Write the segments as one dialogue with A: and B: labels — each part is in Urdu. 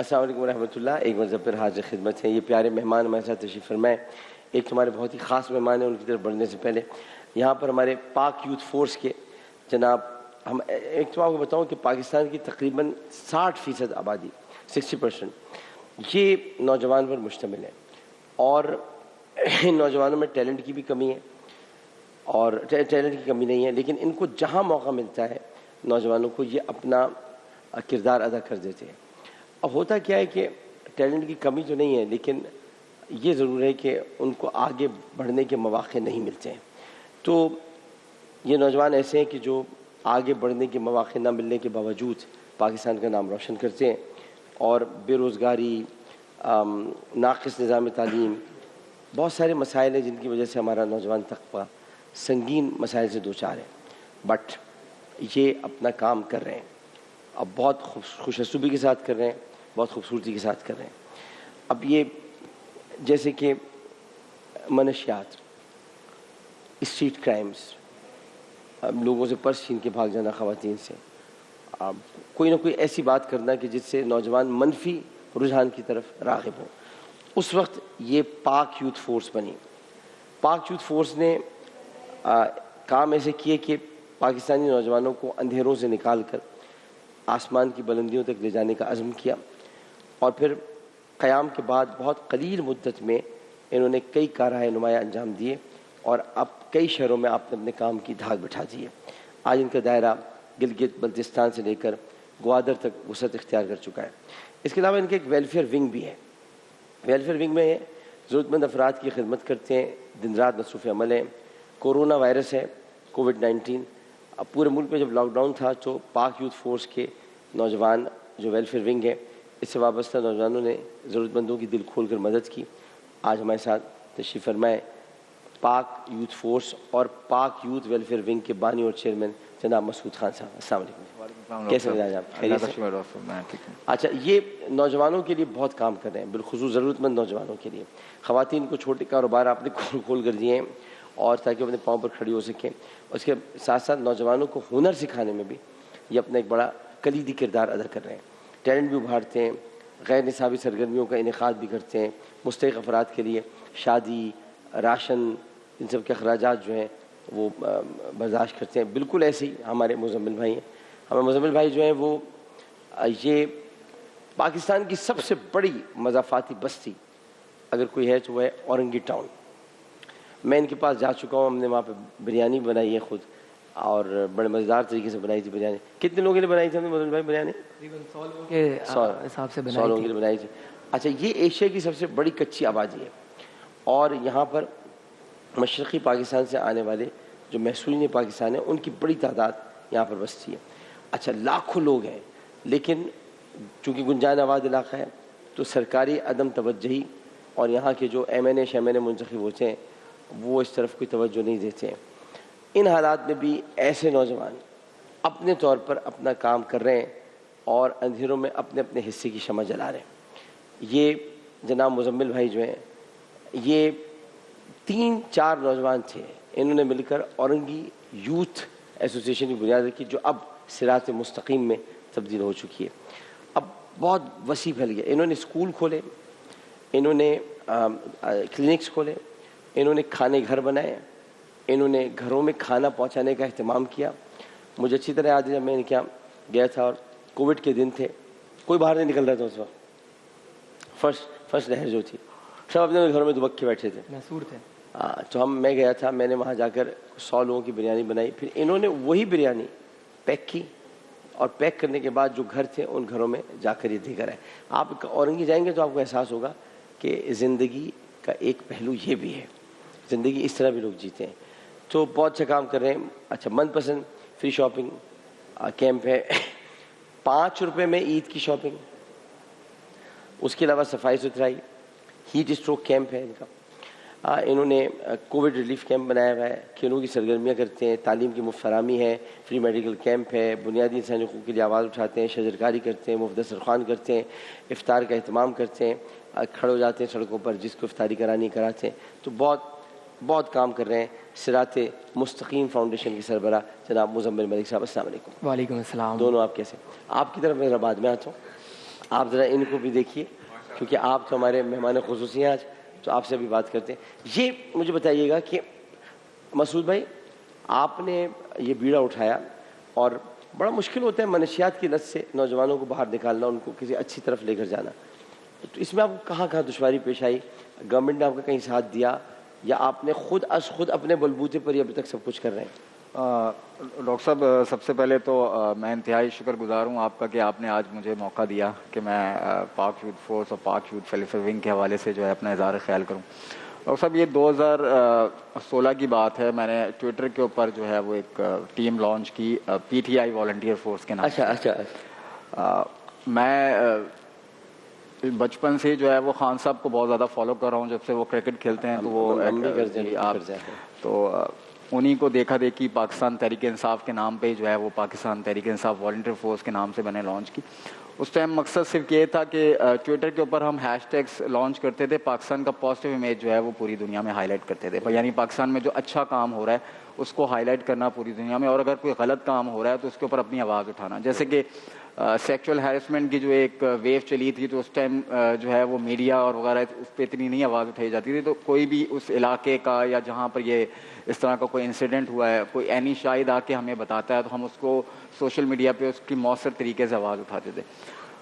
A: السلام علیکم ورحمۃ اللہ. ایک مرتبہ پھر حاضر خدمت ہیں. یہ پیارے مہمان ہمارے ساتھ تشریف فرمائے. ایک ہمارے بہت ہی خاص مہمان ہیں, ان کی طرف بڑھنے سے پہلے یہاں پر ہمارے پاک یوتھ فورس کے جناب, ہم ایک تو آپ کو بتاؤں کہ پاکستان کی تقریباً 60% آبادی 60% یہ نوجوان پر مشتمل ہے, اور ان نوجوانوں میں ٹیلنٹ کی بھی کمی ہے, اور ٹیلنٹ کی کمی نہیں ہے, لیکن ان کو جہاں موقع ملتا ہے نوجوانوں کو یہ اپنا کردار ادا کر دیتے ہیں. اب ہوتا کیا ہے کہ ٹیلنٹ کی کمی تو نہیں ہے, لیکن یہ ضرور ہے کہ ان کو آگے بڑھنے کے مواقع نہیں ملتے ہیں. تو یہ نوجوان ایسے ہیں کہ جو آگے بڑھنے کے مواقع نہ ملنے کے باوجود پاکستان کا نام روشن کرتے ہیں, اور بے روزگاری, ناقص نظام تعلیم, بہت سارے مسائل ہیں جن کی وجہ سے ہمارا نوجوان طبقہ سنگین مسائل سے دوچار ہے, بٹ یہ اپنا کام کر رہے ہیں. اب بہت خوش اسلوبی کے ساتھ کر رہے ہیں, بہت خوبصورتی کے ساتھ کر رہے ہیں. اب یہ جیسے کہ منشیات, اسٹریٹ کرائمز, لوگوں سے پرس چھین کے بھاگ جانا, خواتین سے کوئی نہ کوئی ایسی بات کرنا کہ جس سے نوجوان منفی رجحان کی طرف راغب ہو. اس وقت یہ پاک یوتھ فورس بنی. پاک یوتھ فورس نے کام ایسے کیے کہ پاکستانی نوجوانوں کو اندھیروں سے نکال کر آسمان کی بلندیوں تک لے جانے کا عزم کیا, اور پھر قیام کے بعد بہت قلیل مدت میں انہوں نے کئی کارہائے نمایاں انجام دیے, اور اب کئی شہروں میں آپ نے اپنے کام کی دھاگ بٹھا دی ہے. آج ان کا دائرہ گلگت بلتستان سے لے کر گوادر تک وسعت اختیار کر چکا ہے. اس کے علاوہ ان کے ایک ویلفیئر ونگ بھی ہے. ویلفیئر ونگ میں ضرورت مند افراد کی خدمت کرتے ہیں, دن رات مصروف عمل ہیں. کورونا وائرس ہے, کووڈ-19. اب پورے ملک میں جب لاک ڈاؤن تھا تو پاک یوتھ فورس کے نوجوان جو ویلفیئر ونگ ہے, اس سے وابستہ نوجوانوں نے ضرورت مندوں کی دل کھول کر مدد کی. آج ہمارے ساتھ تشریف فرمائے پاک یوتھ فورس اور پاک یوتھ ویلفیئر ونگ کے بانی اور چیئرمین جناب مسعود خان صاحب. السلام علیکم, کیسے مزاج آپ؟ خیریت سے؟ اچھا, یہ نوجوانوں کے لیے بہت کام کر رہے ہیں, بالخصوص ضرورت مند نوجوانوں کے لیے. خواتین کو چھوٹے کاروبار آپ نے کھول کر دیے ہیں, اور تاکہ وہ اپنے پاؤں پر کھڑی ہو سکیں. اس کے ساتھ ساتھ نوجوانوں کو ہنر سکھانے میں بھی یہ اپنا ایک بڑا کلیدی کردار ادا کر رہے ہیں. ٹیلنٹ بھی ابھارتے ہیں, غیر نصابی سرگرمیوں کا انعقاد بھی کرتے ہیں. مستحق افراد کے لیے شادی, راشن, ان سب کے اخراجات جو ہیں وہ برداشت کرتے ہیں. بالکل ایسے ہی ہمارے مزمل بھائی ہیں. ہمارے مزمل بھائی جو ہیں وہ یہ پاکستان کی سب سے بڑی مضافاتی بستی اگر کوئی ہے تو وہ ہے اورنگی ٹاؤن. میں ان کے پاس جا چکا ہوں, ہم نے وہاں پہ بریانی بنائی ہے خود, اور بڑے مزیدار طریقے سے بنائی تھی بریانی. کتنے لوگوں کے لیے بنائی تھی ہم نے مزمل بھائی بریانی؟
B: تقریباً 100 لوگوں کے حساب سے
A: 100 لوگوں کے لیے بنائی تھی. اچھا, یہ ایشیا کی سب سے بڑی کچی آبادی ہے, اور یہاں پر مشرقی پاکستان سے آنے والے جو محصولین پاکستان ہیں ان کی بڑی تعداد یہاں پر بستی ہے. اچھا, لاکھوں لوگ ہیں, لیکن چونکہ گنجان آباد علاقہ ہے تو سرکاری عدم توجہی اور یہاں کے جو ایم این اے منتخب ہوتے ہیں وہ اس طرف کوئی توجہ نہیں دیتے ہیں. ان حالات میں بھی ایسے نوجوان اپنے طور پر اپنا کام کر رہے ہیں اور اندھیروں میں اپنے اپنے حصے کی شمع جلا رہے ہیں. یہ جناب مزمل بھائی جو ہیں یہ 3-4 نوجوان تھے, انہوں نے مل کر اورنگی یوتھ ایسوسیشن کی بنیاد رکھی, جو اب صراط مستقیم میں تبدیل ہو چکی ہے. اب بہت وسیع پھیل گیا. انہوں نے اسکول کھولے, انہوں نے کلینکس کھولے, انہوں نے کھانے گھر بنائے, انہوں نے گھروں میں کھانا پہنچانے کا اہتمام کیا. مجھے اچھی طرح یاد ہے جب میں ان کے یہاں گیا تھا اور کووڈ کے دن تھے, کوئی باہر نہیں نکل رہا تھا اس وقت. فرسٹ لہر جو تھی, سب اپنے گھروں میں دبک کے بیٹھے تھے,
B: محصور تھے.
A: تو میں گیا تھا, میں نے وہاں جا کر 100 لوگوں کی بریانی بنائی. پھر انہوں نے وہی بریانی پیک کی, اور پیک کرنے کے بعد جو گھر تھے ان گھروں میں جا کر یہ دے کر آئے. آپ اورنگی جائیں گے تو آپ کو احساس ہوگا کہ زندگی کا ایک پہلو یہ بھی ہے, زندگی اس طرح بھی لوگ جیتے ہیں. تو بہت اچھا کام کر رہے ہیں. اچھا, من پسند فری شاپنگ کیمپ ہے, 5 روپے میں عید کی شاپنگ. اس کے علاوہ صفائی ستھرائی, ہیٹ اسٹروک کیمپ ہے ان کا. انہوں نے کووڈ ریلیف کیمپ بنایا ہوا ہے, کھیلوں کی سرگرمیاں کرتے ہیں, تعلیم کی مفت فراہمی ہے, فری میڈیکل کیمپ ہے, بنیادی انسانی حقوق کے لیے آواز اٹھاتے ہیں, شجرکاری کرتے ہیں, مفت دسترخوان کرتے ہیں, افطار کا اہتمام کرتے ہیں, کھڑے ہو جاتے ہیں سڑکوں پر جس کو افطاری کرانی کراتے ہیں. تو بہت کام کر رہے ہیں. صراط مستقیم فاؤنڈیشن کے سربراہ جناب مزمل ملک صاحب, السلام علیکم.
B: وعلیکم السلام.
A: دونوں آپ کیسے؟ آپ کی طرف میں بعد میں آتا ہوں. آپ ذرا ان کو بھی دیکھیے کیونکہ آپ تو ہمارے مہمان خصوصی ہیں آج, تو آپ سے بھی بات کرتے ہیں. یہ مجھے بتائیے گا کہ مسعود بھائی آپ نے یہ بیڑا اٹھایا اور بڑا مشکل ہوتا ہے منشیات کی لت سے نوجوانوں کو باہر نکالنا, ان کو کسی اچھی طرف لے کر جانا, تو اس میں آپ کو کہاں کہاں دشواری پیش آئی؟ گورنمنٹ نے آپ کا کہیں ساتھ دیا یا آپ نے خود از خود اپنے بلبوتے پر ہی ابھی تک سب کچھ کر رہے ہیں؟
C: ڈاکٹر صاحب سب سے پہلے تو میں انتہائی شکر گزار ہوں آپ کا کہ آپ نے آج مجھے موقع دیا کہ میں پاک یوتھ فورس اور پاک یوتھ ویلفیئر ونگ کے حوالے سے جو ہے اپنا اظہار خیال کروں. ڈاکٹر صاحب یہ 2016 کی بات ہے, میں نے ٹویٹر کے اوپر جو ہے وہ ایک ٹیم لانچ کی P T I volunteer force کے نام.
A: اچھا.
C: میں بچپن سے جو ہے وہ خان صاحب کو بہت زیادہ فالو کر رہا ہوں, جب سے وہ کرکٹ کھیلتے ہیں تو وہ تو انہی کو دیکھا دیکھی پاکستان تحریک انصاف کے نام پہ جو ہے وہ پاکستان تحریک انصاف والنٹیئر فورس کے نام سے میں نے لانچ کی. اس ٹائم مقصد صرف یہ تھا کہ ٹویٹر کے اوپر ہم ہیش ٹیگس لانچ کرتے تھے, پاکستان کا پازیٹیو امیج جو ہے وہ پوری دنیا میں ہائی لائٹ کرتے تھے, یعنی پاکستان میں جو اچھا کام ہو رہا ہے اس کو ہائی لائٹ کرنا پوری دنیا میں, اور اگر کوئی غلط کام ہو رہا ہے تو اس کے اوپر اپنی آواز اٹھانا. جیسے کہ سیکچوئل ہیرسمنٹ کی جو ایک ویو چلی تھی تو اس ٹائم جو ہے وہ میڈیا اور وغیرہ اس پہ اتنی نہیں آواز اٹھائی جاتی تھی, تو کوئی بھی اس علاقے کا یا جہاں پر یہ اس طرح کا کوئی انسیڈنٹ ہوا ہے, کوئی عینی شاہد آ کے ہمیں بتاتا ہے تو ہم اس کو سوشل میڈیا پہ اس کی مؤثر طریقے سے آواز اٹھاتے تھے.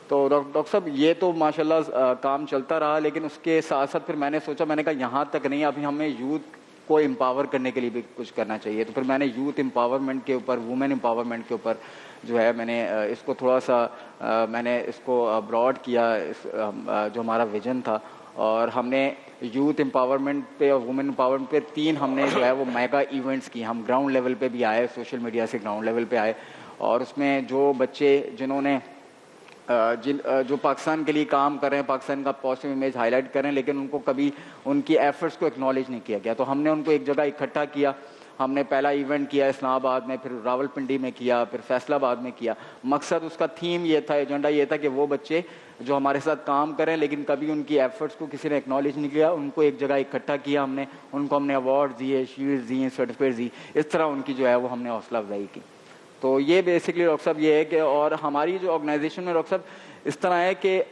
C: تو ڈاکٹر صاحب یہ تو ماشاء اللہ کام چلتا رہا, لیکن اس کے ساتھ ساتھ پھر میں نے سوچا, میں نے کہا یہاں تک نہیں, ابھی ہمیں یوتھ کو امپاور کرنے کے لیے بھی کچھ کرنا چاہیے. تو پھر میں نے یوتھ امپاورمنٹ کے اوپر, وومن امپاورمنٹ کے اوپر جو ہے میں نے اس کو تھوڑا سا میں نے اس کو براڈ کیا, جو ہمارا ویژن تھا, اور ہم نے یوتھ امپاورمنٹ پہ اور وومن امپاورمنٹ پہ 3 ہم نے جو ہے وہ میگا ایونٹس کی. ہم گراؤنڈ لیول پہ بھی آئے, سوشل میڈیا سے گراؤنڈ لیول پہ آئے, اور اس میں جو بچے جنہوں نے جو پاکستان کے لیے کام کر رہے ہیں, پاکستان کا پازیٹیو امیج ہائی لائٹ کر رہے ہیں, لیکن ان کو کبھی ان کی ایفرٹس کو اکنالج نہیں کیا گیا, تو ہم نے ان کو ایک جگہ اکٹھا کیا. ہم نے پہلا ایونٹ کیا اسلام آباد میں, پھر راولپنڈی میں کیا, پھر فیصل آباد میں کیا. مقصد اس کا تھیم یہ تھا, ایجنڈا یہ تھا کہ وہ بچے جو ہمارے ساتھ کام کریں لیکن کبھی ان کی ایفرٹس کو کسی نے اکنالج نہیں کیا, ان کو ایک جگہ اکٹھا کیا ہم نے, ان کو ہم نے ایوارڈ دیے, شیلڈ دی, سرٹیفکیٹ دی, اس طرح ان کی جو ہے وہ ہم نے حوصلہ افزائی کی. تو یہ بیسکلی ڈاکٹر صاحب یہ ہے کہ, اور ہماری جو آرگنائزیشن میں ڈاکٹر صاحب اس طرح ہے کہ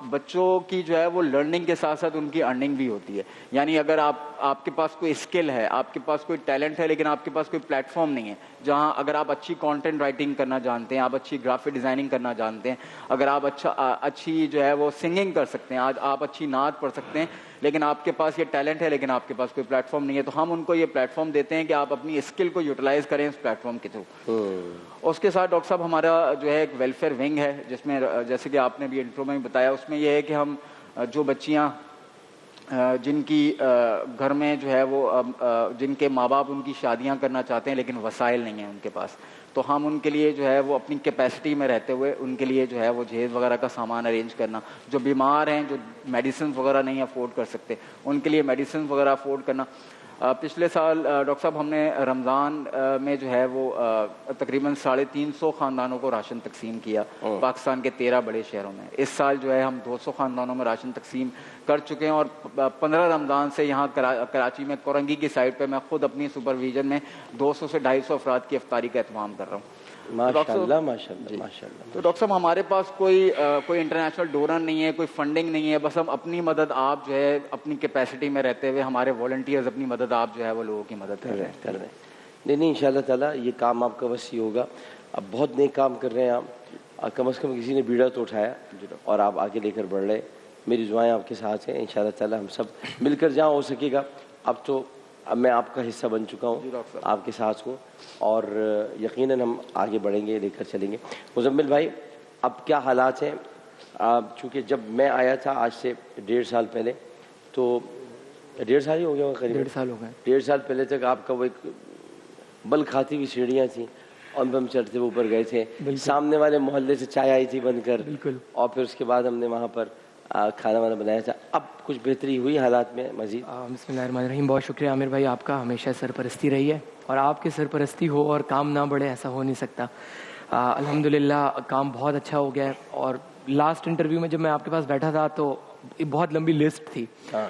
C: بچوں کی جو ہے وہ لرننگ کے ساتھ ساتھ ان کی ارننگ بھی ہوتی ہے. یعنی اگر آپ کے پاس کوئی اسکل ہے, آپ کے پاس کوئی ٹیلنٹ ہے, لیکن آپ کے پاس کوئی پلیٹ فارم نہیں ہے جہاں اگر آپ اچھی کانٹینٹ رائٹنگ کرنا جانتے ہیں, آپ اچھی گرافک ڈیزائننگ کرنا جانتے ہیں, اگر آپ اچھی جو ہے وہ سنگنگ کر سکتے ہیں, آج آپ اچھی نعت پڑھ سکتے ہیں, لیکن آپ کے پاس یہ ٹیلنٹ ہے لیکن آپ کے پاس کوئی پلیٹ فارم نہیں ہے, تو ہم ان کو یہ پلیٹ فارم دیتے ہیں کہ آپ اپنی اسکل کو یوٹیلائز کریں اس پلیٹ فارم کے تھرو. اس کے ساتھ ڈاکٹر صاحب ہمارا جو ہے ایک ویلفیئر ونگ ہے, جس میں جیسے کہ آپ نے بھی انٹرو میں بتایا, اس میں یہ ہے کہ ہم جو بچیاں جن کی گھر میں جو ہے وہ جن کے ماں باپ ان کی شادیاں کرنا چاہتے ہیں لیکن وسائل نہیں ہیں ان کے پاس, تو ہم ان کے لیے جو ہے وہ اپنی کیپیسٹی میں رہتے ہوئے ان کے لیے جو ہے وہ جہیز وغیرہ کا سامان ارینج کرنا, جو بیمار ہیں, جو میڈیسنز وغیرہ نہیں افورڈ کر سکتے, ان کے لیے میڈیسنز وغیرہ افورڈ کرنا. پچھلے سال ڈاکٹر صاحب ہم نے رمضان میں جو ہے وہ تقریباً 350 خاندانوں کو راشن تقسیم کیا پاکستان کے 13 بڑے شہروں میں. اس سال جو ہے ہم 200 خاندانوں میں راشن تقسیم کر چکے ہیں, اور 15 رمضان سے یہاں کراچی میں کورنگی کی سائٹ پہ میں خود اپنی سپرویژن میں 200 سے 250 افراد کی افطاری کا اہتمام کر رہا ہوں.
A: ماشاءاللہ ماشاءاللہ ماشاءاللہ.
C: تو ڈاکٹر صاحب ہمارے پاس کوئی انٹرنیشنل ڈونر نہیں ہے, کوئی فنڈنگ نہیں ہے, بس ہم اپنی مدد آپ جو ہے اپنی کیپیسٹی میں رہتے ہوئے, ہمارے والنٹیئرز اپنی مدد آپ جو ہے وہ لوگوں کی مدد کر رہے ہیں.
A: نہیں انشاءاللہ تعالیٰ یہ کام آپ کا وسیع ہوگا. اب بہت نیک کام کر رہے ہیں آپ, کم از کم کسی نے بیڑا تو اٹھایا اور آپ آگے لے کر بڑھ رہے. میری دعائیں آپ کے ساتھ ہیں, انشاءاللہ تعالیٰ ہم سب مل کر جہاں ہو سکے گا. اب میں آپ کا حصہ بن چکا ہوں, آپ کے ساتھ ہوں, اور یقیناً ہم آگے بڑھیں گے, لے کر چلیں گے. مزمل بھائی اب کیا حالات ہیں؟ چونکہ جب میں آیا تھا آج سے 1.5 سال پہلے, تو 1.5 سال ہی ہو گیا ہوگا, قریب
B: 1.5 سال ہو گئے.
A: 1.5 سال پہلے تک آپ کا وہ ایک بل کھاتی ہوئی سیڑھیاں تھیں, اور ہم چڑھتے ہوئے اوپر گئے تھے. سامنے والے محلے سے چائے آئی تھی بن کر, اور پھر اس کے بعد ہم نے وہاں پر کھانا وانا بنایا تھا. اب کچھ بہتری ہوئی حالات میں مزید؟
B: بسم اللہ الرحمن الرحیم. بہت شکریہ عامر بھائی, آپ کا ہمیشہ سرپرستی رہی ہے, اور آپ کی سرپرستی ہو اور کام نہ بڑھے ایسا ہو نہیں سکتا. الحمدللہ کام بہت اچھا ہو گیا ہے. اور لاسٹ انٹرویو میں جب میں آپ کے پاس بیٹھا تھا تو بہت لمبی لسٹ تھی,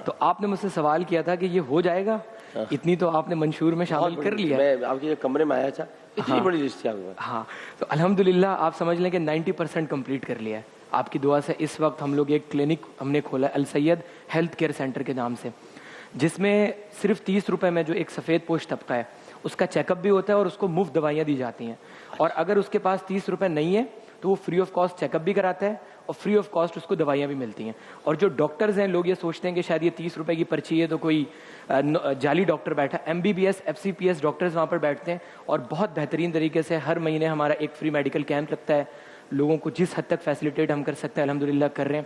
B: تو آپ نے مجھ سے سوال کیا تھا کہ یہ ہو جائے گا, اتنی تو آپ نے منشور میں شامل کر لیا.
A: میں آپ کے کمرے میں آیا تھا, اتنی بڑی لسٹ تھی.
B: ہاں, تو الحمدللہ آپ سمجھ لیں کہ 90% کمپلیٹ کر لیا ہے. آپ کی دعا سے اس وقت ہم لوگ ایک کلینک ہم نے کھولا ہے السید ہیلتھ کیئر سینٹر کے نام سے، جس میں صرف 30 روپے میں جو ایک سفید پوش طبقہ ہے اس کا چیک اپ بھی ہوتا ہے اور اس کو مفت دوائیاں دی جاتی ہیں، اور اگر اس کے پاس 30 روپے نہیں ہے تو وہ free of cost check up بھی کراتا ہے اور فری آف کاسٹ اس کو دوائیاں بھی ملتی ہیں. اور جو ڈاکٹرز ہیں، لوگ یہ سوچتے ہیں کہ شاید یہ 30 روپے کی پرچی ہے تو کوئی جعلی ڈاکٹر بیٹھا، MBBS FCPS ڈاکٹرز وہاں پر بیٹھتے ہیں اور بہت بہترین طریقے سے ہر مہینے ہمارا ایک فری میڈیکل کیمپ لگتا ہے. لوگوں کو جس حد تک فیسیلیٹیٹ ہم کر سکتے ہیں الحمدللہ کر رہے ہیں.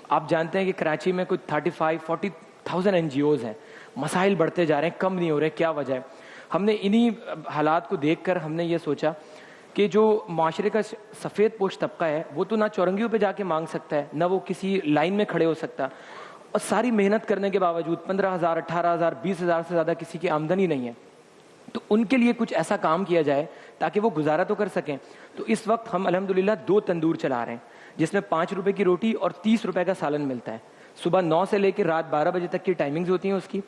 B: آپ جانتے ہیں کہ کراچی میں کوئی 35-40,000 NGOs ہیں، مسائل بڑھتے جا رہے ہیں، کم نہیں ہو رہے. کیا وجہ ہے؟ ہم نے انہی حالات کو دیکھ کر ہم نے یہ سوچا کہ جو معاشرے کا سفید پوش طبقہ ہے وہ تو نہ چورنگیوں پہ جا کے مانگ سکتا ہے، نہ وہ کسی لائن میں کھڑے ہو سکتا، اور ساری محنت کرنے کے باوجود 15,000 18,000 20,000 سے زیادہ کسی کی آمدنی نہیں ہے. تو ان کے لیے کچھ ایسا کام کیا جائے تاکہ وہ گزارا تو کر سکیں. تو اس وقت ہم الحمدللہ 2 تندور چلا رہے ہیں جس میں 5 روپے کی روٹی اور 30 روپے کا سالن ملتا ہے. صبح 9 سے لے کے رات 12 بجے تک کی ٹائمنگز ہوتی ہیں اس کی.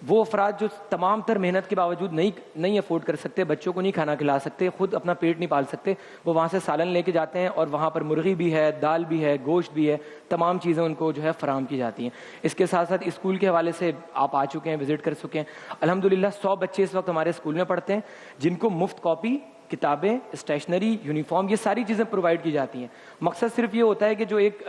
B: وہ افراد جو تمام تر محنت کے باوجود نہیں افورڈ کر سکتے، بچوں کو نہیں کھانا کھلا سکتے، خود اپنا پیٹ نہیں پال سکتے، وہ وہاں سے سالن لے کے جاتے ہیں اور وہاں پر مرغی بھی ہے، دال بھی ہے، گوشت بھی ہے، تمام چیزیں ان کو جو ہے فراہم کی جاتی ہیں. اس کے ساتھ ساتھ اسکول کے حوالے سے آپ آ چکے ہیں، وزٹ کر چکے ہیں. الحمدللہ 100 بچے اس وقت ہمارے اسکول میں پڑھتے ہیں جن کو مفت کاپی، کتابیں، اسٹیشنری، یونیفارم، یہ ساری چیزیں پرووائڈ کی جاتی ہیں. مقصد صرف یہ ہوتا ہے کہ جو ایک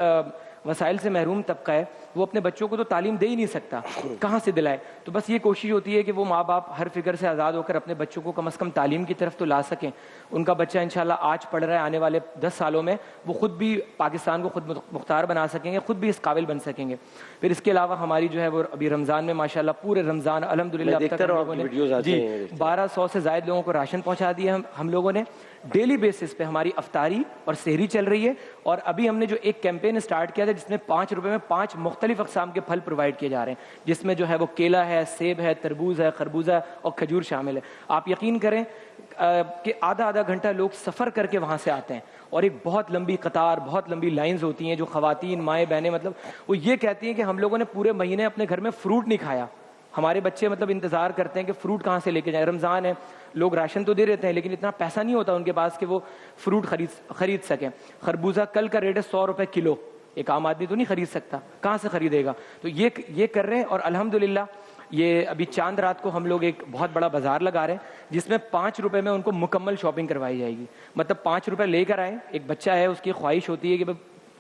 B: وسائل سے محروم طبقہ ہے وہ اپنے بچوں کو تو تعلیم دے ہی نہیں سکتا، کہاں سے دلائے. تو بس یہ کوشش ہوتی ہے کہ وہ ماں باپ ہر فکر سے آزاد ہو کر اپنے بچوں کو کم از کم تعلیم کی طرف تو لا سکیں. ان کا بچہ انشاءاللہ آج پڑھ رہا ہے، آنے والے 10 سالوں میں وہ خود بھی پاکستان کو خود مختار بنا سکیں گے، خود بھی اس قابل بن سکیں گے. پھر اس کے علاوہ ہماری جو ہے وہ ابھی رمضان میں ماشاءاللہ پورے رمضان الحمدللہ اب تک ہم لوگوں نے 1200 سے زائد لوگوں کو راشن پہنچا دیا ہم لوگوں نے. ڈیلی بیسس پہ ہماری افطاری اور سحری چل رہی ہے. اور ابھی ہم نے جو ایک کیمپین اسٹارٹ کیا تھا جس میں 5 روپے میں 5 مختلف اقسام کے پھل پرووائڈ کیے جا رہے ہیں، جس میں جو ہے وہ کیلا ہے، سیب ہے، تربوز ہے، خربوزہ ہے اور کھجور شامل ہے. آپ یقین کریں کہ آدھا گھنٹہ لوگ سفر کر کے وہاں سے آتے ہیں اور ایک بہت لمبی قطار، بہت لمبی لائنز ہوتی ہیں. جو خواتین، مائیں بہنیں مطلب وہ یہ کہتی ہیں کہ ہم لوگوں نے پورے مہینے اپنے گھر میں فروٹ نہیں کھایا. ہمارے بچے مطلب انتظار کرتے ہیں کہ فروٹ کہاں سے لے کے جائیں، رمضان ہے، لوگ راشن تو دے رہتے ہیں لیکن اتنا پیسہ نہیں ہوتا ان کے پاس کہ وہ فروٹ خرید سکیں. خربوزہ کل کا ریٹ ہے 100 روپے کلو. ایک عام آدمی تو نہیں خرید سکتا، کہاں سے خریدے گا؟ تو یہ کر رہے ہیں. اور الحمدللہ یہ ابھی چاند رات کو ہم لوگ ایک بہت بڑا بازار لگا رہے ہیں جس میں 5 روپے میں ان کو مکمل شاپنگ کروائی جائے گی. مطلب 5 روپے لے کر آئیں، ایک بچہ ہے اس کی خواہش ہوتی ہے کہ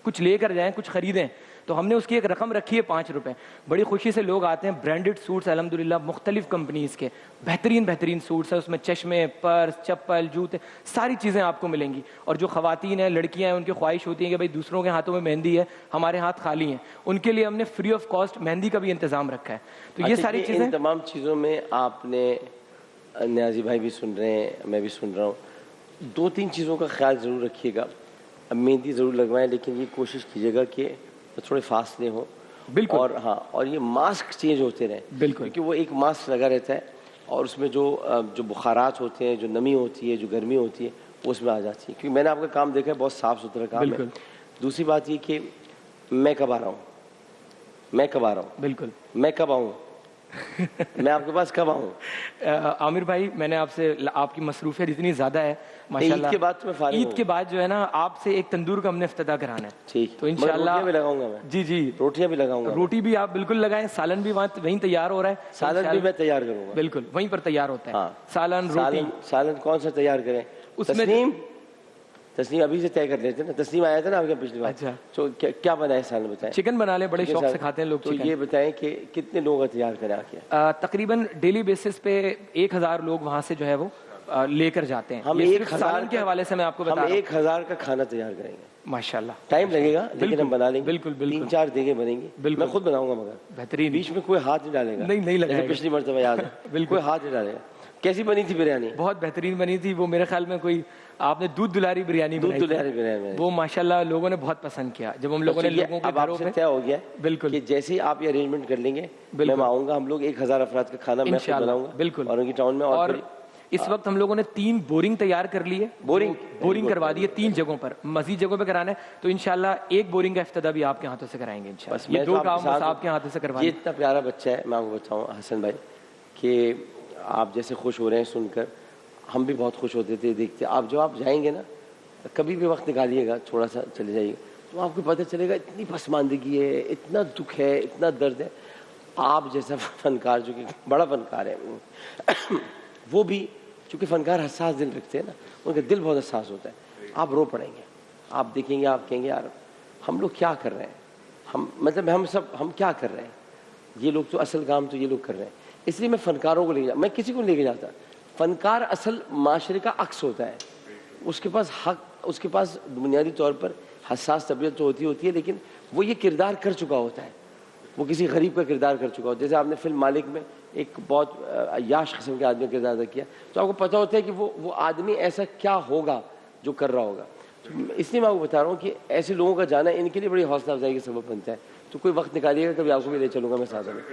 B: کچھ لے کر جائیں، کچھ خریدیں، تو ہم نے اس کی ایک رقم رکھی ہے 5 روپے. بڑی خوشی سے لوگ آتے ہیں. برانڈڈ سوٹس الحمدللہ مختلف کمپنیز کے بہترین سوٹس ہیں، اس میں چشمے، پرس، چپل، جوتے، ساری چیزیں آپ کو ملیں گی. اور جو خواتین ہیں، لڑکیاں ہیں، ان کی خواہش ہوتی ہے کہ بھائی دوسروں کے ہاتھوں میں مہندی ہے، ہمارے ہاتھ خالی ہیں، ان کے لیے ہم نے فری آف کاسٹ مہندی کا بھی انتظام رکھا ہے. تو یہ ساری چیزیں،
A: ان تمام چیزوں میں آپ نے، نیازی بھائی بھی سن رہے ہیں، میں بھی سن رہا ہوں، 2-3 چیزوں کا خیال ضرور رکھیے گا. اب مہندی ضرور لگوائیں لیکن یہ کوشش کیجیے گا کہ تھوڑے فاصلے ہوں.
B: بالکل.
A: اور ہاں، اور یہ ماسک چینج ہوتے رہیں.
B: بالکل.
A: کیونکہ وہ ایک ماسک لگا رہتا ہے اور اس میں جو بخارات ہوتے ہیں، جو نمی ہوتی ہے، جو گرمی ہوتی ہے، وہ اس میں آ جاتی ہے. کیونکہ میں نے آپ کا کام دیکھا ہے، بہت صاف ستھرا کام ہے. دوسری بات یہ کہ میں کب آ رہا ہوں،
B: بالکل
A: میں کب آؤں، میں آپ کے پاس کب آؤں؟
B: عامر بھائی، میں نے آپ سے، آپ کی مصروفیت اتنی زیادہ ہے ماشاءاللہ.
A: عید کے بعد تو میں فارغ ہوں.
B: عید کے بعد جو ہے نا آپ سے ایک تندور کا ہم نے افتتاح کرانا ہے.
A: ٹھیک،
B: تو انشاءاللہ
A: روٹیاں بھی لگاؤں گا میں.
B: جی
A: روٹیاں بھی لگاؤں گا.
B: روٹی بھی آپ بالکل لگائیں. سالن بھی وہیں تیار ہو رہا ہے.
A: سالن بھی میں تیار کروں گا.
B: بالکل وہیں پر تیار ہوتا ہے.
A: ہاں،
B: سالن، روٹی.
A: سالن کون سا تیار کریں؟ تسنیم ابھی سے طے کر لیتے ہیں نا. تسنیم آیا تھا نا آپ کے پچھلی بار.
B: اچھا،
A: تو کیا بنائے سالن بتائیں.
B: چکن بنا لیں، بڑے شوق سے کھاتے ہیں لوگ
A: تو
B: چکن.
A: یہ بتائیں کہ کتنے لوگ کا تیار کریں آ کے؟
B: تقریباً ڈیلی بیسس پہ 1000 لوگ وہاں سے جو ہے وہ لے کر جاتے ہیں.
A: ہم
B: یہ
A: 1000
B: سالن کے حوالے سے میں آپ کو بتا رہا ہوں.
A: 1000 کا کھانا تیار کریں گے
B: ماشاءاللہ.
A: ٹائم لگے گا لیکن ہم بنا لیں گے.
B: بالکل
A: 3-4 دیگیں بنیں گی. میں خود بناؤں گا مگر
B: بہترین.
A: بیچ میں کوئی ہاتھ نہیں ڈالے گا.
B: نہیں لگائے گا.
A: پچھلی مرتبہ یاد ہے، کوئی ہاتھ نہیں ڈالے گا. کیسی بنی تھی بریانی؟
B: بہت بہترین بنی تھی. وہ میرے خیال میں کوئی آپ نے دودھ دلاری بریانی بنائی، وہ ماشاءاللہ لوگوں نے بہت پسند کیا. جب ہم لوگوں نے لوگوں کے گھروں پہ
A: طے ہو گیا
B: بالکل
A: کہ جیسے ہی آپ یہ ارینجمنٹ کر لیں گے میں آؤں گا. ہم لوگ 1000 افراد کا کھانا میں خود بناؤں گا.
B: بالکل.
A: اور ان کی ٹاؤن میں. اور
B: اس وقت ہم لوگوں نے 3 بورنگ تیار کر لی ہے. بورنگ کروا دی ہے 3 جگہوں پر. مزید جگہوں پہ کرانا ہے تو انشاءاللہ ایک بورنگ کا افتتاح بھی آپ کے ہاتھوں سے کرائیں گے انشاءاللہ. یہ 2 کام آپ کے ہاتھوں سے کروائیں.
A: یہ اتنا پیارا بچہ ہے، میں آپ کو بتاؤں حسن بھائی، کہ آپ جیسے خوش ہو رہے ہیں سن کر، ہم بھی بہت خوش ہوتے تھے دیکھتے. آپ جب آپ جائیں گے نا، کبھی بھی وقت نکالیے گا، تھوڑا سا چلے جائیے. تو آپ کو پتہ چلے گا اتنی پسماندگی ہے, اتنا دکھ ہے, اتنا درد ہے. آپ جیسا فنکار جو کہ بڑا فنکار ہے, وہ بھی چونکہ فنکار حساس دل رکھتے ہیں نا, ان کا دل بہت حساس ہوتا ہے. آپ رو پڑیں گے, آپ دیکھیں گے, آپ کہیں گے یار ہم لوگ کیا کر رہے ہیں, ہم کیا کر رہے ہیں, یہ لوگ تو اصل کام تو یہ لوگ کر رہے ہیں. اس لیے میں فنکاروں کو لے کے میں کسی کو لے کے جاتا. فنکار اصل معاشرے کا عکس ہوتا ہے. اس کے پاس حق, اس کے پاس بنیادی طور پر حساس طبیعت تو ہوتی ہے, لیکن وہ یہ کردار کر چکا ہوتا ہے, وہ کسی غریب کا کردار کر چکا ہوتا ہے. جیسے آپ نے فلم مالک میں ایک بہت عیاش قسم کے آدمی کا کردار ادا کیا, تو آپ کو پتہ ہوتا ہے کہ وہ آدمی ایسا کیا ہوگا جو کر رہا ہوگا. اس لیے میں آپ کو بتا رہا ہوں کہ ایسے لوگوں کا جانا ان کے لیے بڑی حوصلہ افزائی کا سبب بنتا ہے. تو کوئی وقت نکالیے گا, کبھی آپ کو بھی لے چلوں گا میں ساتھ میں,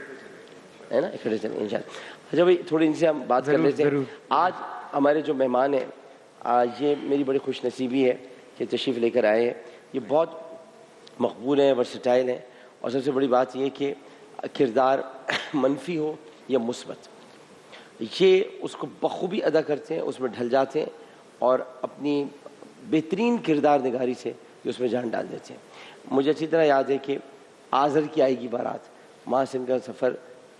A: ہے نا, اکٹھے چلیں ان شاء اللہ. اچھا بھائی, تھوڑی ان سے ہم بات کر لیتے ہیں. آج ہمارے جو مہمان ہیں, یہ میری بڑی خوش نصیبی ہے کہ تشریف لے کر آئے ہیں. یہ بہت مقبول ہیں, ورسٹائل ہیں, اور سب سے بڑی بات یہ کہ کردار منفی ہو یا مثبت, یہ اس کو بخوبی ادا کرتے ہیں, اس میں ڈھل جاتے ہیں, اور اپنی بہترین کردار نگاری سے یہ اس میں جان ڈال دیتے ہیں. مجھے اچھی طرح یاد ہے کہ آذر کی آئے گی بارات, وہاں سے ان کا سفر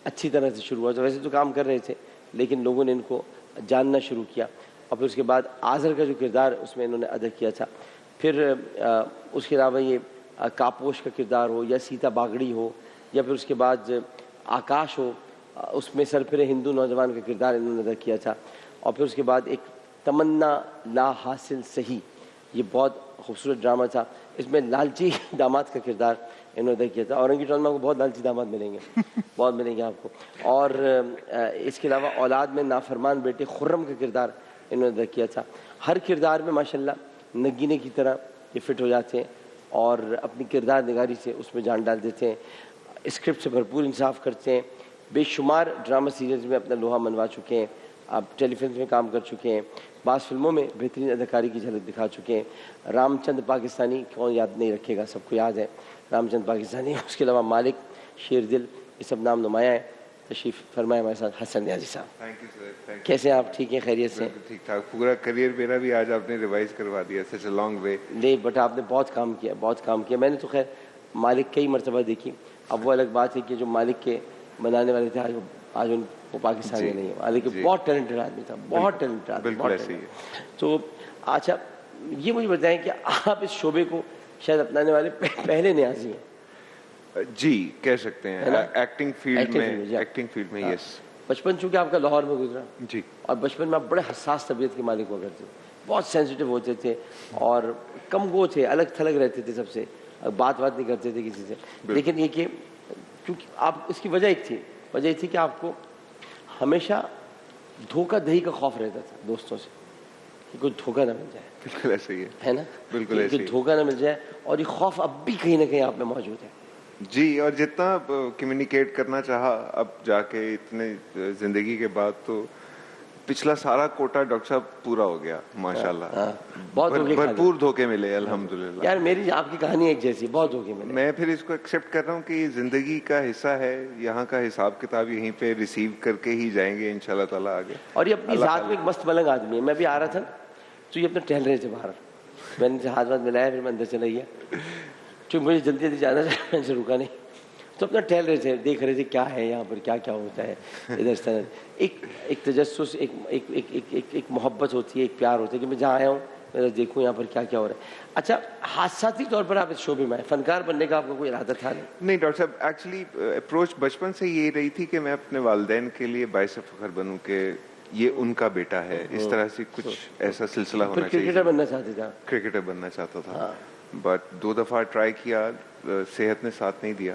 A: اچھی طرح سے شروع ہوا. تو ویسے تو کام کر رہے تھے, لیکن لوگوں نے ان کو جاننا شروع کیا, اور پھر اس کے بعد آذر کا جو کردار اس میں انہوں نے ادا کیا تھا. پھر اس کے علاوہ یہ کاپوش کا کردار ہو, یا سیتا باگڑی ہو, یا پھر اس کے بعد آکاش ہو, اس میں سرپھر ہندو نوجوان کا کردار انہوں نے ادا کیا تھا. اور پھر اس کے بعد ایک تمنا لا حاصل صحیح, یہ بہت خوبصورت ڈرامہ تھا. اس میں لالچی داماد کا کردار انہوں نے ادا کیا تھا. اورنگی ٹون میں آپ کو بہت لالچی داماد ملیں گے, بہت ملیں گے آپ کو. اور اس کے علاوہ اولاد میں نافرمان بیٹے خرم کا کردار انہوں نے ادا کیا تھا. ہر کردار میں ماشاءاللہ نگینے کی طرح یہ فٹ ہو جاتے ہیں, اور اپنی کردار نگاری سے اس میں جان ڈال دیتے ہیں. اسکرپٹ سے بھرپور انصاف کرتے ہیں. بے شمار ڈرامہ سیریلز میں اپنا لوہا منوا چکے ہیں, آپ ٹیلی فلمز میں کام کر چکے ہیں, بعض فلموں میں بہترین اداکاری کی جھلک دکھا چکے ہیں. رام چند پاکستانی کون یاد نہیں رکھے گا, سب کو یاد ہے رام چند پاکستانی. اس کے علاوہ مالک, شیر دل, یہ سب نام نمایاں ہیں. تشریف فرمائے ہمارے ساتھ حسن نیازی صاحب.
D: Thank you sir.
A: کیسے ہیں آپ, ٹھیک ہیں, خیریت سے؟
D: ٹھیک ٹھاک. پورا کریئر میرا بھی آج آپ نے ریوائز کروا دیا, سچ اے لانگ وے.
A: نہیں بٹ آپ نے بہت کام کیا, بہت کام کیا. میں نے تو خیر مالک کئی مرتبہ دیکھی. اب وہ الگ بات ہے کہ جو مالک کے بنانے والے تھے آج ان کو پاکستان میں نہیں ہے. مالک بہت ٹیلنٹڈ آدمی تھا, بہت ٹیلنٹڈ آدمی, بہت ٹیلنٹڈ. تو اچھا یہ مجھے بتائیں کہ آپ اس شعبے کو شاید اپنانے والے پہلے نیازی ہیں.
D: جی کہہ سکتے ہیں, ایکٹنگ فیلڈ میں. یس.
A: بچپن چونکہ آپ کا لاہور میں گزرا,
D: جی,
A: اور بچپن میں آپ بڑے حساس طبیعت کے مالک ہوا کرتے, بہت سینسیٹیو ہوتے تھے, اور کم گو تھے, الگ تھلگ رہتے تھے سب سے, بات نہیں کرتے تھے کسی سے. لیکن یہ کہ کیونکہ آپ, اس کی وجہ ایک تھی, وجہ یہ تھی کہ آپ کو ہمیشہ دھوکہ دہی کا خوف رہتا تھا دوستوں سے, کہ کوئی دھوکہ نہ مل جائے.
D: بالکل ایسے ہی
A: ہے نا,
D: بالکل ایسے ہی,
A: دھوکہ نہ مل جائے. اور یہ خوف اب بھی کہیں نہ کہیں آپ میں موجود ہے.
D: جی, اور جتنا کمیونیکیٹ کرنا چاہا اب جا کے اتنے زندگی کے بعد, تو پچھلا سارا کوٹا ڈاکٹر صاحب پورا ہو گیا ماشاءاللہ.
A: بہت
D: بھرپور دھوکے ملے الحمدللہ.
A: یار میری آپ کی کہانی ایک جیسی, بہت دھوکے ملے.
D: میں پھر اس کو ایکسیپٹ کر رہا ہوں کہ یہ زندگی کا حصہ ہے, یہاں کا حساب کتاب یہیں پہ ریسیو کر کے ہی جائیں گے انشاءاللہ تعالیٰ آگے.
A: اور یہ اپنی ذات میں ایک مست ملنگ آدمی ہے. میں بھی آ رہا تھا تو یہ اپنا ٹہل رہے تھے باہر, میں نے ہاتھ ملایا, پھر میں اندر چلا گیا, چونکہ مجھے جلدی جلدی جانا تھا, میں سے رکا نہیں. تو اپنا ٹہل رہے تھے, دیکھ رہے تھے کیا ہے یہاں پر, کیا کیا ہوتا ہے ادھر اس طرح. ایک تجسس, ایک محبت ہوتی ہے, ایک پیار ہوتا ہے کہ میں جہاں آیا ہوں میں دیکھوں یہاں پر کیا کیا ہو رہا ہے. اچھا, حادثاتی طور پر آپ اس شعبے میں آئے, فنکار بننے کا آپ کا کوئی ارادہ تھا
D: نہیں ڈاکٹر صاحب. ایکچولی اپروچ بچپن سے یہ رہی تھی کہ میں اپنے والدین کے لیے باعث فخر بنوں کہ یہ ان کا بیٹا ہے, اس طرح سے کچھ ایسا سلسلہ ہونا چاہیے.
A: کرکٹر بننا چاہتے تھا؟
D: کرکٹر بننا چاہتا تھا, بٹ 2 دفعہ ٹرائی کیا, صحت نے ساتھ نہیں دیا.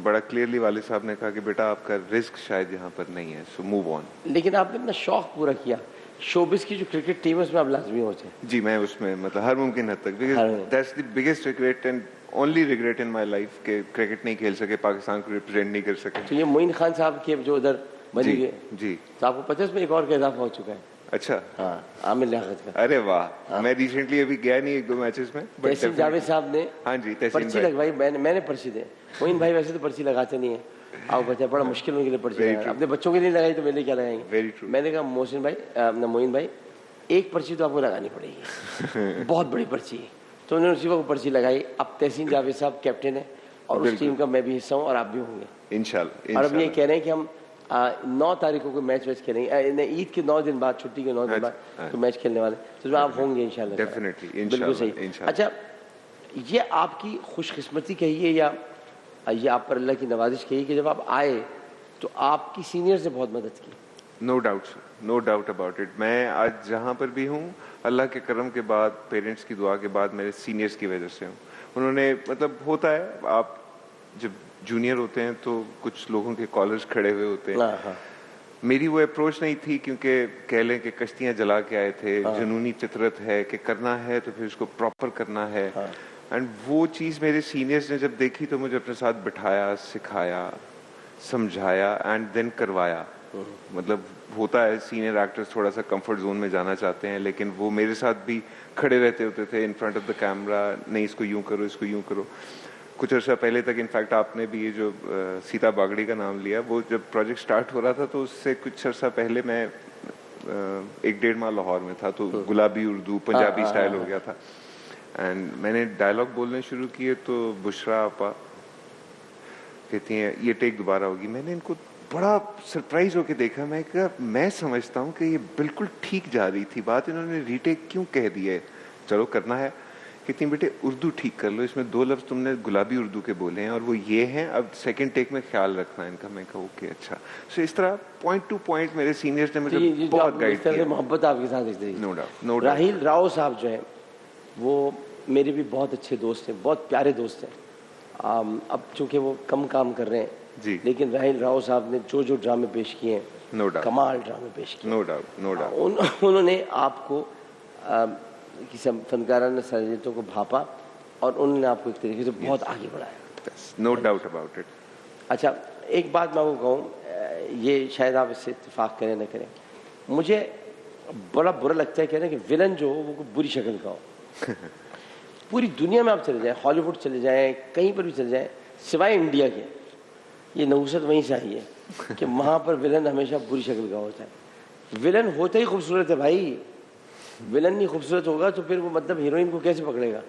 D: بڑا کلیئرلی والد صاحب نے کہا کہ بیٹا آپ کا رسک شاید یہاں پر نہیں ہے, سو موو آن.
A: لیکن آپ نے اپنا شوق پورا کیا, شوبز کی جو کرکٹ ٹیم ہے اس میں آپ لازمی ہوتے ہیں.
D: جی, میں اس میں مطلب ہر ممکن حد تک, because that's the biggest regret and only regret in my life کہ کرکٹ نہیں کھیل سکے, پاکستان کو ریپرزینٹ نہیں کر سکے.
A: تو یہ معین خان صاحب کے جو ادھر بنی ہوئی ہے,
D: جی,
A: تو آپ کو پتہ ہے اس میں ایک اور کا اضافہ ہو چکا ہے.
D: اچھا,
A: ہاں, عامر لیاقت کا.
D: ارے واہ, میں ریسنٹلی ابھی گیا نہیں 1-2 میچز میں.
A: تحسین جاوید صاحب نے
D: ہاں جی
A: پرچی لگوائی, میں نے پرچی دے. معین بھائی ویسے تو پرچی لگاتے نہیں ہیں, آپ بچہ بڑا مشکل ان کے لیے پرچی لگانا, اپنے بچوں کے لیے لگائی تو میرے لیے کیا لگائیں گے. میں نے کہا محسن بھائی, معین بھائی, ایک پرچی تو آپ کو لگانی پڑے گی, بہت بڑی پرچی ہے. تو انہوں نے اسی وقت پرچی لگائی. اب تحسین جاوید صاحب کیپٹن ہے اور اس ٹیم کا میں بھی حصہ ہوں اور آپ بھی ہوں گے
D: انشاءاللہ.
A: اور اب یہ کہہ رہے ہیں کہ ہم 9 تاریخوں کو میچ کھیلیں گے, عید کے 9 دن بعد, چھٹی کے 9 دن بعد تو میچ کھیلنے والے, تو آپ ہوں گے انشاءاللہ.
D: ڈیفینیٹلی,
A: بالکل صحیح. اچھا, یہ آپ کی خوش قسمتی کہیے یا یہ آپ پر اللہ کی نوازش کہیے کہ جب آپ آئے تو آپ کی سینئر سے بہت مدد کی؟
D: No doubt about it. میں آج جہاں پر بھی ہوں اللہ کے کرم کے بعد, پیرنٹس کی دعا کے بعد, میرے سینئرز کی وجہ سے ہوں. انہوں نے, مطلب ہوتا ہے آپ جب جونیئر ہوتے ہیں تو کچھ لوگوں کے کالرز کھڑے ہوئے ہوتے ہیں. میری وہ اپروچ نہیں تھی, کیونکہ کہہ لیں کہ کشتیاں جلا کے آئے تھے. جنونی فطرت ہے کہ کرنا ہے تو پھر اس کو پراپر کرنا ہے. اینڈ وہ چیز میرے سینئرز نے جب دیکھی تو مجھے اپنے ساتھ بٹھایا, سکھایا, سمجھایا اینڈ دین کروایا. مطلب ہوتا ہے سینئر ایکٹرز تھوڑا سا کمفرٹ زون میں جانا چاہتے ہیں, لیکن وہ میرے ساتھ بھی کھڑے رہتے ہوتے تھے in front of the camera. نہیں, اس کو یوں کرو, اس کو یوں کرو. کچھ عرصہ پہلے تک انفیکٹ آپ نے بھی یہ جو سیتا باگڑی کا نام لیا, وہ جب پروجیکٹ سٹارٹ ہو رہا تھا تو اس سے کچھ عرصہ پہلے میں 1-1.5 ماہ لاہور میں تھا, تو گلابی اردو پنجابی سٹائل ہو گیا تھا. اینڈ میں نے ڈائلاگ بولنے شروع کیے تو بشرا آپا کہتی ہیں یہ ٹیک دوبارہ ہوگی. میں نے ان کو بڑا سرپرائز ہو کے دیکھا. میں کہا میں سمجھتا ہوں کہ یہ بالکل ٹھیک جا رہی تھی بات, انہوں نے ری ٹیک کیوں کہہ دیا ہے, چلو کرنا ہے. کہتی ہیں بیٹے اردو ٹھیک کر لو, اس میں 2 لفظ تم نے گلابی اردو کے بولے ہیں اور وہ یہ ہیں, اب سیکنڈ ٹیک میں خیال رکھنا ہے ان کا. میں کہا اوکے اچھا. سو اس طرح پوائنٹ ٹو پوائنٹ میرے سینئرز نے مجھے بہت گائیڈ کیا.
A: محبت آپ کے ساتھ اس طریقے.
D: No doubt.
A: راہیل راؤ صاحب جو ہیں وہ میرے بھی بہت اچھے دوست ہیں, بہت پیارے دوست ہیں. اب چونکہ وہ کم کام کر رہے ہیں
D: جی,
A: لیکن راہیل راؤ صاحب نے جو ڈرامے پیش کیے ہیں,
D: نو ڈاؤٹ,
A: کمال ڈرامے پیش کیے.
D: No doubt.
A: انہوں نے آپ کو کسی فنکارانہ صلاحیتوں کو بھاپا اور انہوں نے آپ کو ایک طریقے سے بہت آگے بڑھایا.
D: No doubt about it.
A: اچھا, ایک بات میں آپ کو کہوں, یہ شاید آپ اس سے اتفاق کریں نہ کریں, مجھے بڑا برا لگتا ہے کہنا کہ ولن جو ہو وہ بری شکل کا ہو. پوری دنیا میں آپ چلے جائیں, ہالی ووڈ چلے جائیں, کہیں پر بھی چلے جائیں سوائے انڈیا کے, یہ نوست وہیں سے آئی ہے کہ وہاں پر ولن ہمیشہ بری شکل کا ہوتا ہے. ولن ہوتا ہی خوبصورت ہے بھائی. ولن نہیں خوبصورت ہوگا تو پھر وہ مطلب ہیروئن کو کیسے پکڑے گا؟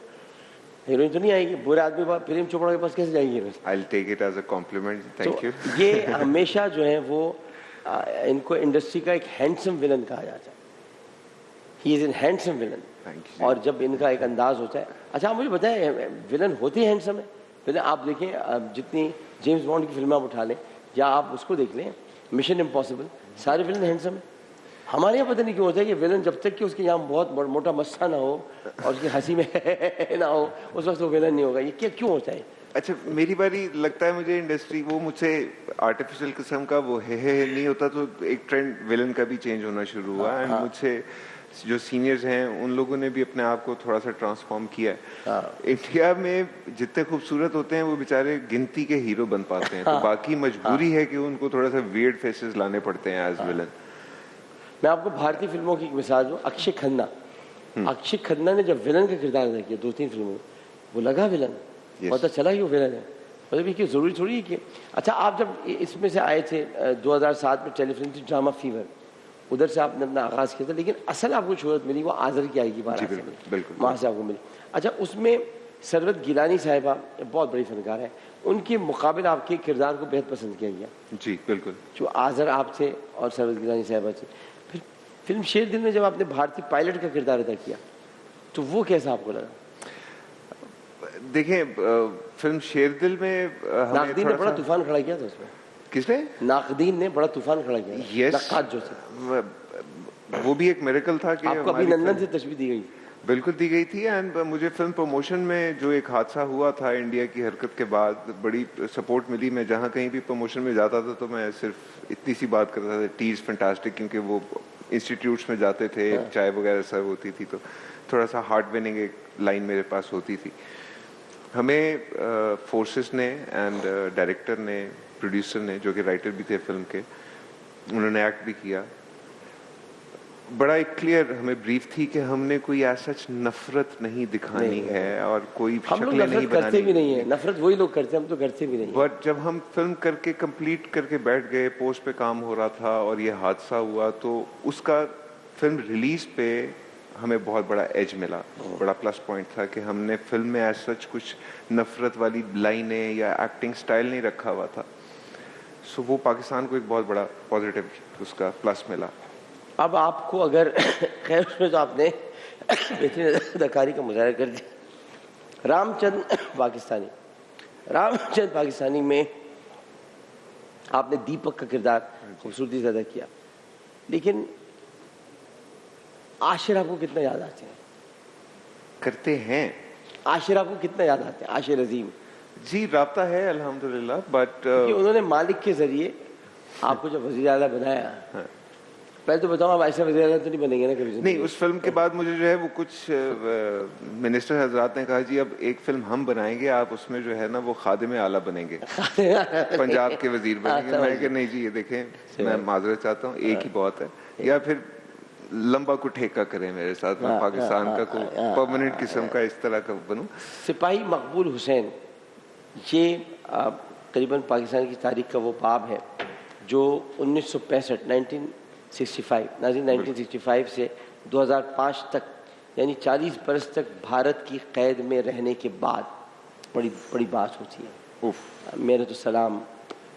A: ہیروئن تو نہیں آئے گی. برے آدمی پریم چوپڑا کے پاس کیسے جائے گی heroine?
D: I'll take it as a compliment. Thank you.
A: یہ ہمیشہ جو ہے وہ ان کو انڈسٹری کا ایک ہینڈسم ولن کہا جاتا ہے. ہی از این ہینڈسم ولن. اور جب ان کا ایک انداز ہوتا ہے. اچھا آپ مجھے بتائیں, ولن ہوتے ہی ہینڈسم ہے؟ پہلے آپ دیکھیں جتنی جیمز بانڈ کی فلمیں آپ اٹھا لیں یا آپ اس کو دیکھ لیں, مشن امپاسبل, سارے ولن ہینڈسم ہیں. ہمارے یہاں پتہ نہیں کیوں ہوتا ہے کہ ولن جب تک کہ اس کے یہاں بہت موٹا مسا نہ ہو اور اس کی ہنسی میں نہ ہو اس وقت وہ ولن نہیں ہوگا. یہ کیوں ہوتا ہے؟
D: اچھا میری باری لگتا ہے مجھے انڈسٹری وہ مجھ سے آرٹیفیشل قسم کا وہ ہے نہیں ہوتا, تو ایک ٹرینڈ ولن کا بھی چینج ہونا شروع ہوا. اینڈ مجھ سے جو سینئرز ہیں ان لوگوں نے بھی اپنے آپ کو تھوڑا سا ٹرانسفارم کیا ہے. انڈیا میں جتنے خوبصورت ہوتے ہیں وہ بیچارے گنتی کے ہیرو بن پاتے ہیں, تو باقی مجبوری ہے کہ ان کو تھوڑا سا ویئرڈ فیسز لانے پڑتے ہیں ایز ولن.
A: میں آپ کو بھارتی فلموں کی ایک مثال دوں, اکشے کھنہ. اکشے کھنہ نے جب ولن کا کردار ادا کیا 2-3 فلموں میں, وہ لگا ولن, پتہ چلا کہ وہ ولن ہے. مطلب یہ کہ ضروری تھوڑی ہے کہ اچھا آپ جب اس میں سے آئے تھے 2007 میں ٹیلی فلم تھی ڈرامہ فیور, ادھر سے آپ نے اپنا آغاز کیا تھا, لیکن اصل آپ کو شہرت ملی وہ آذر کی آئی کی بارہ سے ملی, وہاں سے آپ کو ملی. اچھا اس میں سرورت گیلانی صاحبہ بہت بڑی فنکار ہے, ان کے مقابل آپ کے کردار کو بہت پسند کیا گیا.
D: جی بالکل.
A: جو آذر آپ تھے اور سرورت گیلانی صاحبہ تھے. پھر فلم شیر دل میں جب آپ نے بھارتی پائلٹ کا کردار ادا کیا تو وہ کیسا آپ کو لگا؟
D: دیکھیں فلم شیر دل میں
A: ناقدین نے بڑا طوفان کھڑا کیا تھا اس میں. کس نے؟ ناقدین نے بڑا طوفان کھڑا کیا.
D: یس,
A: نقاد جو تھے
D: وہ بھی ایک میریکل تھا کہ
A: آپ کو ابھی نندن سے تشبیہ دی گئی.
D: بالکل دی گئی تھی. اینڈ مجھے فلم پروموشن میں جو ایک حادثہ ہوا تھا انڈیا کی حرکت کے بعد بڑی سپورٹ ملی. میں جہاں کہیں بھی پروموشن میں جاتا تھا تو میں صرف اتنی سی بات کرتا تھا, ٹیز فینٹاسٹک, کیونکہ وہ انسٹیٹیوٹس میں جاتے تھے, چائے وغیرہ سرو ہوتی تھی, تو تھوڑا سا ہارٹ وننگ ایک لائن میرے پاس ہوتی تھی. ہمیں فورسز نے اینڈ ڈائریکٹر نے, پروڈیوسر نے, جو کہ رائٹر بھی تھے فلم کے, انہوں نے ایکٹ بھی کیا. بڑا ایک کلیئر ہمیں بریف تھی کہ ہم نے کوئی ایسا نفرت نہیں دکھانی ہے اور کوئی شکلیں نہیں بنانی.
A: بھی نہیں ہے نفرت, وہی لوگ کرتے ہیں, ہم تو کرتے بھی نہیں.
D: بٹ جب ہم فلم کر کے کمپلیٹ کر کے بیٹھ گئے, پوسٹ پہ کام ہو رہا تھا اور یہ حادثہ ہوا, تو اس کا فلم ریلیز پہ ہمیں بہت بڑا ایج ملا, بڑا پلس پوائنٹ تھا کہ ہم نے فلم میں ایز سچ کچھ نفرت والی لائنیں یا ایکٹنگ سٹائل نہیں رکھا ہوا تھا. سو وہ پاکستان کو ایک بہت بڑا پازیٹیو اس کا پلس ملا.
A: اب آپ کو اگر خیر اس میں تو آپ نے بہترین اداکاری کا مظاہرہ کر دیا. رام چند پاکستانی میں آپ نے دیپک کا کردار خوبصورتی سے ادا کیا, لیکن عاشر آپ کو کتنا یاد آتے ہیں؟
D: کرتے ہیں
A: عاشر آپ کو کتنا یاد آتے ہیں؟ عاشر عظیم
D: جی رابطہ ہے الحمدللہ, بٹ
A: انہوں نے مالک کے ذریعے آپ کو جب وزیر اعلیٰ بنایا, پہلے تو بتاؤ آپ ایسا وزیر اعلیٰ تو نہیں بنیں گے نا کبھی؟
D: نہیں, اس فلم کے بعد مجھے جو ہے وہ کچھ منسٹر حضرات نے کہا جی اب ایک فلم ہم بنائیں گے, آپ اس میں جو ہے نا وہ خادم اعلیٰ بنیں گے, پنجاب کے وزیر بنیں گے. میں کہ نہیں جی یہ دیکھیں میں معذرت چاہتا ہوں, ایک ہی بہت ہے, یا پھر لمبا کو ٹھیکہ کریں میرے ساتھ, میں پاکستان کا کوئی پرماننٹ قسم کا اس طرح کا بنوں.
A: سپاہی مقبول حسین یہ قریباً پاکستان کی تاریخ کا وہ باب ہے جو 1965 سے 2005 تک یعنی 40 برس تک بھارت کی قید میں رہنے کے بعد بڑی بات ہوتی ہے. میرا تو سلام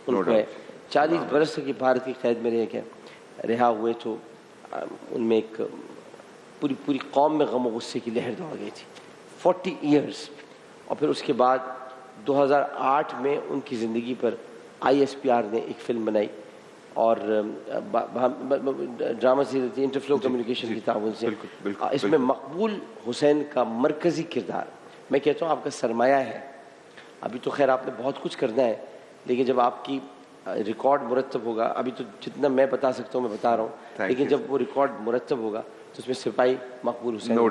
A: ان کو ہے. 40 برس تک یہ بھارت کی قید میں رہا ہوئے تو ان میں ایک پوری قوم میں غم و غصے کی لہر دوڑ گئی تھی. 40 ایئرس. اور پھر اس کے بعد 2008 میں ان کی زندگی پر ISPR نے ایک فلم بنائی اور ڈرامہ سیریز تھی انٹرفلو کمیونیکیشن کی تعاون سے. اس میں مقبول حسین کا مرکزی کردار, میں کہتا ہوں آپ کا سرمایہ ہے. ابھی تو خیر آپ نے بہت کچھ کرنا ہے, لیکن جب آپ کی ریکارڈ مرتب ہوگا, ابھی تو جتنا میں بتا سکتا ہوں میں بتا رہا ہوں, لیکن جب وہ ریکارڈ مرتب ہوگا تو اس میں سپاہی مقبول حسین
D: نو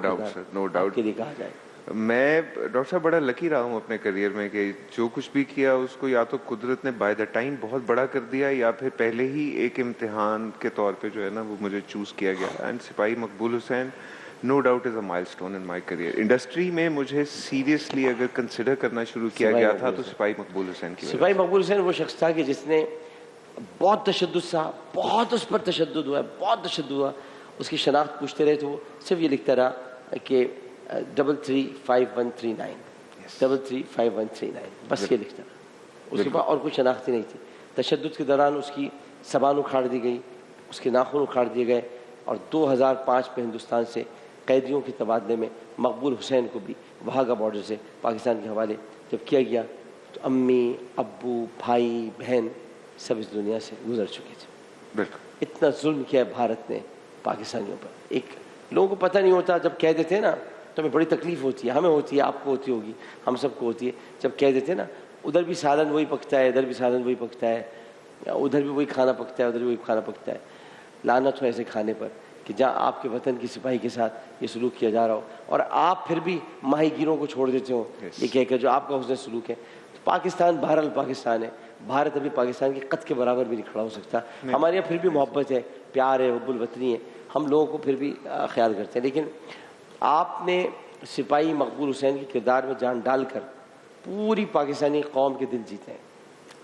D: ڈاؤٹ
A: کے لیے کہا جائے.
D: میں ڈاکٹر صاحب بڑا لکی رہا ہوں اپنے کریئر میں کہ جو کچھ بھی کیا اس کو یا تو قدرت نے بائی دا ٹائم بہت بڑا کر دیا, یا پھر پہلے ہی ایک امتحان کے طور پہ جو ہے نا وہ مجھے چوز کیا گیا. اینڈ سپاہی مقبول حسین نو ڈاؤٹ از اے مائل stone in my career. Industry میں مجھے سیریسلی اگر کنسیڈر کرنا شروع کیا گیا تھا تو سپاہی مقبول حسین کی.
A: سپاہی مقبول حسین وہ شخص تھا کہ جس نے بہت تشدد سا, بہت اس پر تشدد ہوا, بہت تشدد ہوا. اس کی شناخت پوچھتے رہے تو وہ صرف یہ لکھتا رہا کہ 335139 335139 بس یہ لکھتا رہا. اس کے بعد اور کوئی شناخت ہی نہیں تھی. تشدد کے دوران اس کی زبان اکھاڑ دی گئی, اس کے ناخن اکھاڑ دیے گئے, اور 2005 میں ہندوستان سے قیدیوں کے تبادلے میں مقبول حسین کو بھی وہاں کا بارڈر سے پاکستان کے حوالے جب کیا گیا تو امی, ابو, بھائی, بہن سب اس دنیا سے گزر چکے تھے.
D: بالکل
A: اتنا ظلم کیا بھارت نے پاکستانیوں پر. ایک لوگوں کو پتہ نہیں ہوتا, جب کہہ دیتے نا تو ہمیں بڑی تکلیف ہوتی ہے, ہمیں ہوتی ہے, آپ کو ہوتی ہوگی, ہم سب کو ہوتی ہے. جب کہہ دیتے نا ادھر بھی سالن وہی پکتا ہے, ادھر بھی سالن وہی پکتا ہے, ادھر بھی وہی کھانا پکتا ہے, ادھر بھی وہی کھانا پکتا ہے. لعنت ہو ایسے کھانے پر کہ جہاں آپ کے وطن کی سپاہی کے ساتھ یہ سلوک کیا جا رہا ہو, اور آپ پھر بھی ماہی گیروں کو چھوڑ دیتے ہو یہ کہہ کر جو آپ کا حسن سلوک ہے. تو پاکستان بہرحال پاکستان ہے. بھارت ابھی پاکستان کے قد کے برابر بھی نہیں کھڑا ہو سکتا. ہمارے یہاں پھر بھی محبت ہے, پیار ہے, حب الوطنی ہے, ہم لوگوں کو پھر بھی خیال کرتے ہیں. لیکن آپ نے سپاہی مقبول حسین کے کردار میں جان ڈال کر پوری پاکستانی قوم کے دل جیتے ہیں.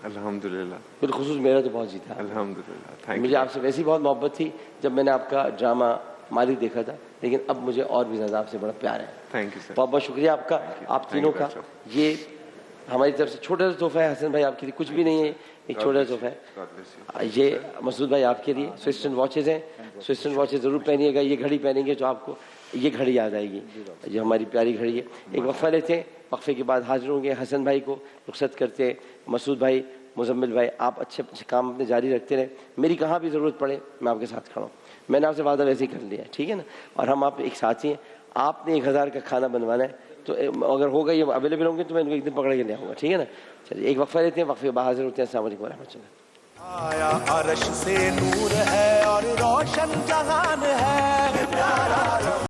D: الحمدللہ.
A: بالخصوص میرا تو بہت جیتا.
D: الحمدللہ.
A: مجھے آپ سے ویسی بہت محبت تھی جب میں نے آپ کا ڈرامہ مالک دیکھا تھا, لیکن اب مجھے اور بھی زیادہ آپ سے بڑا پیار ہے.
D: Thank you sir.
A: بہت بہت شکریہ آپ کا, آپ تینوں کا. یہ ہماری طرف سے چھوٹا سا تحفہ ہے. حسن بھائی آپ کے لیے کچھ بھی نہیں ہے, ایک چھوٹا سا تحفہ ہے. یہ مسعود بھائی آپ کے لیے سوئسٹن واچز ہیں. سوئسٹن واچز ضرور پہنیے گا. یہ گھڑی پہنیں گے تو آپ کو یہ گھڑی یاد آئے گی, یہ ہماری پیاری گھڑی ہے. ایک وقفہ لیتے ہیں, وقفے کے بعد حاضر ہوں گے. حسن بھائی کو رخصت کرتے ہیں. مسعود بھائی, مزمل بھائی, آپ اچھے کام اپنے جاری رکھتے رہیں. میری کہاں بھی ضرورت پڑے میں آپ کے ساتھ کھڑا ہوں. میں نے آپ سے وعدہ ویسے ہی کر لیا, ٹھیک ہے نا. اور ہم آپ ایک ساتھی ہیں. آپ نے 1000 کا کھانا بنوانا ہے تو اگر ہوگا یہ اویلیبل ہوں گے تو میں ان کو ایک دن پکڑ کے لے آؤں گا, ٹھیک ہے نا. چلیے ایک وقفہ لیتے ہیں, وقفے کے بعد حاضر ہوتے ہیں. السلام علیکم ورحمۃ اللہ.
E: آیا عرش سے نور ہے اور روشن جہان ہے,